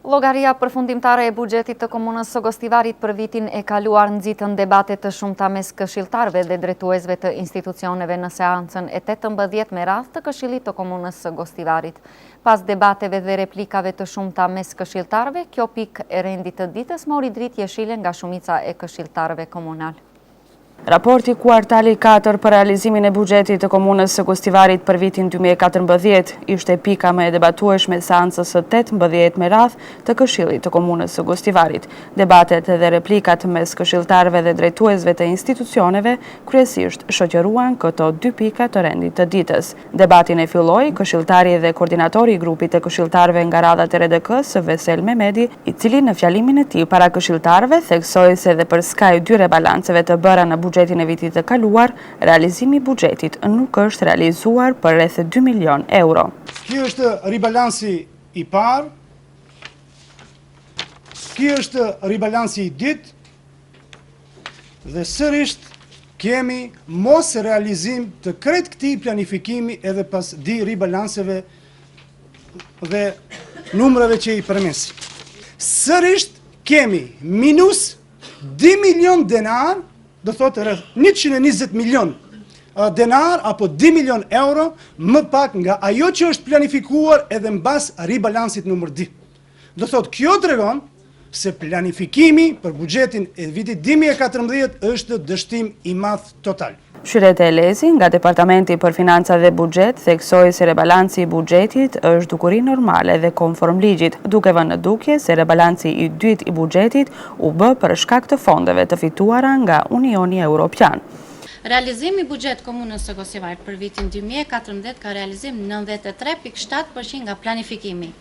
Llogaria përfundimtare e buxhetit të komunës së Gostivarit për vitin e kaluar nxitën debate të shumta mes këshilltarëve dhe drejtuesve të institucioneve në seancën e 18 me radhë të Këshillit të komunës së Gostivarit. Pas debateve dhe replikave të shumta mes këshilltarëve, kjo pikë e rendit të ditës mori dritë jeshile nga shumica e këshilltarëve komunal. Raporti kuartali 4 për realizimin e buxhetit të komunës së Gostivarit për vitin 2014 ishte pika më e debatueshme seancës së 18 me radhë të Këshillit të komunës së Gostivarit. Debatet dhe replikat mes këshilltarëve dhe drejtuesve të institucioneve kryesisht shoqëruan këto dy pika të rendit të ditës. Debatin e filloi këshilltari dhe koordinatori i grupit të këshilltarëve nga radhat e RDK-s, Vesel Mehmedi, i cili në fjalimin e tij para këshilltarëve theksoi se dhe për skaj dy rebalanceve të bëra në buxhetin e vitit të kaluar, realizimi i buxhetit nuk është realizuar për rreth 2 milion euro. Ky është ribalansi i parë, ky është ribalansi i dytë dhe sërish kemi mos realizim të krejt këtij planifikimi edhe pas di ribalanseve dhe numrave që i përmesin. Sërish kemi minus 2 milion denar, do thotë rreth 120 milion denar apo 2 milion euro më pak nga ajo që është planifikuar edhe mbas ribalansit numër 2. Do thotë kjo tregon se planifikimi për buxhetin e vitit 2014 është dështim i madh total. Shyrete Elezi nga Departamenti për Financa dhe Buxhet theksoi se rebalansi i buxhetit është dukuri normale dhe konform ligjit, duke vënë në dukje se rebalansi i dytë i buxhetit u bë për shkak të fondeve të fituara nga Unioni Evropian. Realizimi i buxhet komunës së Gostivarit për vitin 2014 ka realizim 93.7% nga planifikimi.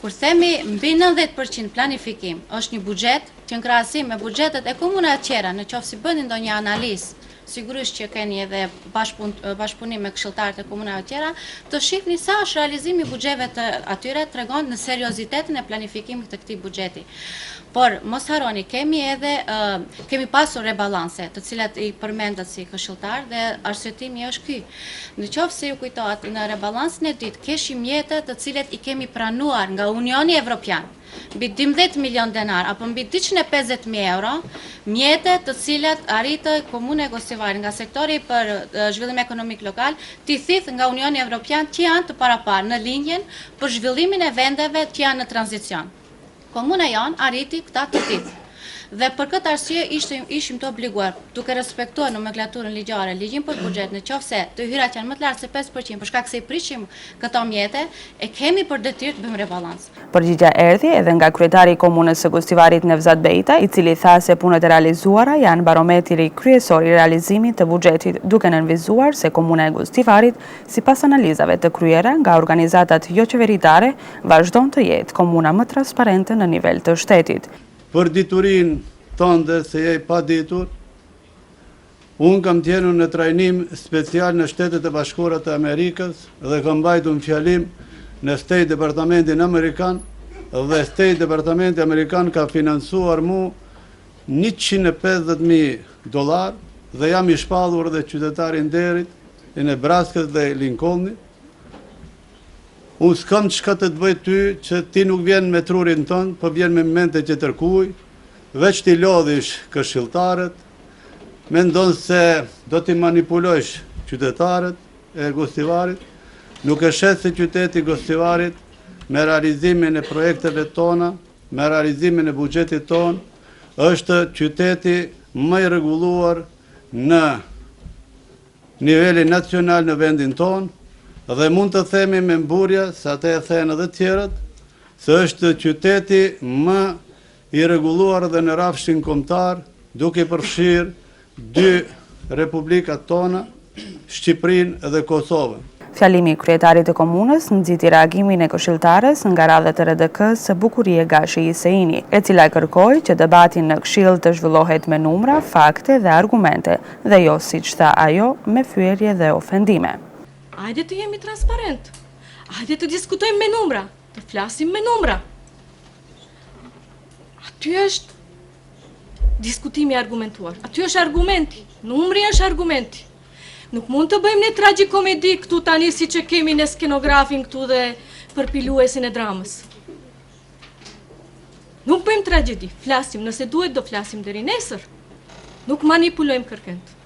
Kur themi mbi 90% planifikim, është një buxhet që në krahasim me buxhetet e komunave të tjera, nëse bëni ndonjë analizë, sigurisht që keni edhe bashkëpunim me këshilltarët e komunave tjera, të shihni sa është realizimi i buxheteve të atyre tregon në seriozitetin e planifikimit të këtij buxheti. Por mos harroni, kemi pasur rebalanse, të cilat i përmendat si këshilltar dhe arsyetimi është ky. Nëse ju kujtohet, në rebalansin e dytë keshim mjete të cilat i kemi pranuar nga Unioni Evropian, mbi 12 milion denar apo mbi 250.000 euro, mjete të cilat arritë Komuna e Gostivarit nga sektori për zhvillim ekonomik lokal, t'i thith nga Unioni Evropian që janë të paraparë në linjen për zhvillimin e vendeve që janë në tranzicion. Komuna jonë arriti këta të thith. Dhe për këtë arsye ishim të obliguar, duke respektuar nomenklaturën ligjare, ligjin për buxhet, nëse të hyrat janë më të lartë se 5%, për shkak se i prishim këto mjete, e kemi për detyrë të bëjmë rebalans. Përgjigjja erdhi edhe nga kryetari i komunës së Gostivarit Nevzat Bejta, i cili tha se punët e realizuara janë barometri kryesor i realizimit të buxhetit, duke nënvizuar se komuna e Gostivarit, sipas analizave të kryera nga organizatat jo qeveritare, vazhdon të jetë komuna më transparente në nivel të shtetit. Për diturin tënde se je pa ditur, unë kam qenë në trajnim special në Shtetet e Bashkuara të Amerikës dhe kam mbajtur në fjalim në State Departamentin Amerikan dhe State Departamenti Amerikan ka financuar mu $150.000 dhe jam i shpallur dhe qytetarin derit e Nebraskës dhe Lincolnit. Unë s'kam çka të bëj ty që ti nuk vjen me trurin tënë, po vjen me mente që tërkuj, veç ti lodhish këshilltarët, mendon se do t'i manipulojsh qytetarët e Gostivarit, nuk e shet se qyteti Gostivarit me realizimin e projekteve tona, me realizimin e buxhetit ton, është qyteti më i rregulluar në nivelin nacional në vendin ton, dhe mund të themi me mburje, sa te e thënë edhe tjerët, se është qyteti më i rregulluar dhe në rafshin kombëtar, duke përfshirë dy republikat tona, Shqipërinë dhe Kosovën. Fjalimi i kryetarit të komunës nxiti reagimin e këshilltares nga radhët e RDK-s Bukurie Gashi Iseini, e cila kërkoi që debati në Këshill të zhvillohet me numra, fakte dhe argumente, dhe jo siç tha ajo me fyerje dhe ofendime. Hajde të jemi transparent, hajde të diskutojmë me numra, të flasim me numra. Aty është diskutimi argumentuar, aty është argumenti, numri është argumenti. Nuk mund të bëjmë një tragikomedi këtu tani si që kemi në skenografin këtu dhe përpiluesin e dramës. Nuk bëjmë tragjedi, flasim, nëse duhet do flasim deri nesër. Nuk manipulojmë kërkend.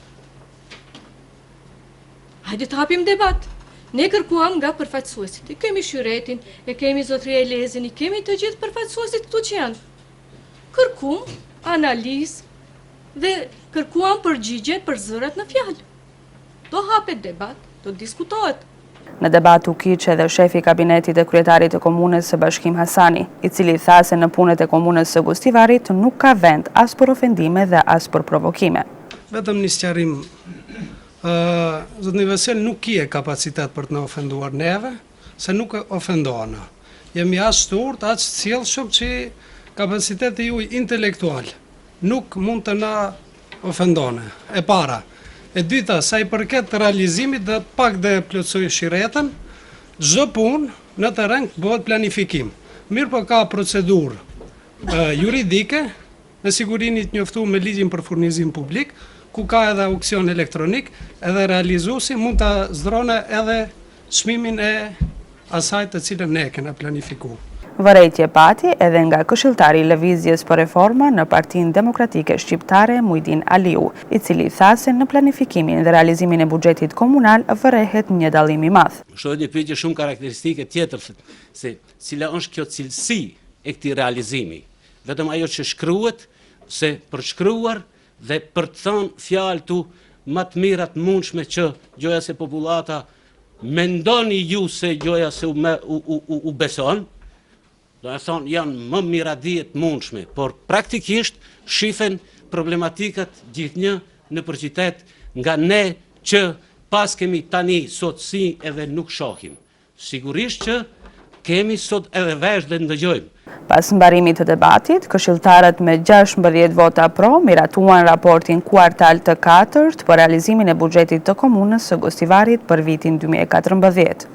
Hajde të hapim debat. Ne kërkuam nga përfaqësuesit. I kemi Shyretin, e kemi Zotria Elezin, i kemi të gjithë përfaqësuesit këtu që janë. Kërkuam analizë dhe kërkuam përgjigje për zërat në fjalë. Do hapet debat, do diskutohet. Në debat u kiq edhe shefi i kabinetit e kryetarit të komunës së Bashkim Hasani, i cili tha se në punët e komunës së Gostivarit nuk ka vend as për ofendime dhe as për provokime. Vetëm një sqarim. Zotni Vesel nuk kije kapacitet për të në ofenduar neve, se nuk ofendohana. Jemi as shturët, as sjellshëm që kapaciteti juaj intelektual nuk mund të na ofendone. E para. E dyta, sa i përket të realizimit dhe pak dhe plotësoj Shiretën, çdo punë në terren bëhet planifikim. Mirë po ka procedurë juridike, në sigurinë të njoftuar me ligjin për furnizim publik, ku ka edhe auksion elektronik, edhe realizuesi mund të zdrone edhe çmimin e asaj të cilën ne kena planifikuar. Vërejtje pati edhe nga këshilltari i Lëvizjes për Reforma në Partinë Demokratike Shqiptare Mujdin Aliu, i cili tha se në planifikimin dhe realizimin e buxhetit komunal vërehet një dallim i madh. Shohet një pyetje shumë karakteristike tjetër se cila është kjo cilësi e këtij realizimi. Vetëm ajo që shkruhet, se për shkruar dhe për të thënë fjalë tu më të mirat mundshme që gjoja se popullata mendoni ju se gjoja se u beson, do e thonë janë më miradiet mundshme, por praktikisht shifen problematikat gjithnjë në qytet nga ne që pas kemi tani sot si edhe nuk shohim. Sigurisht që kemi sot edhe vesh dhe ndëgjojmë. Pas mbarimit të debatit, këshilltarët me 16 vota pro miratuan raportin kuartal të 4 për realizimin e buxhetit të komunës së Gostivarit për vitin 2014.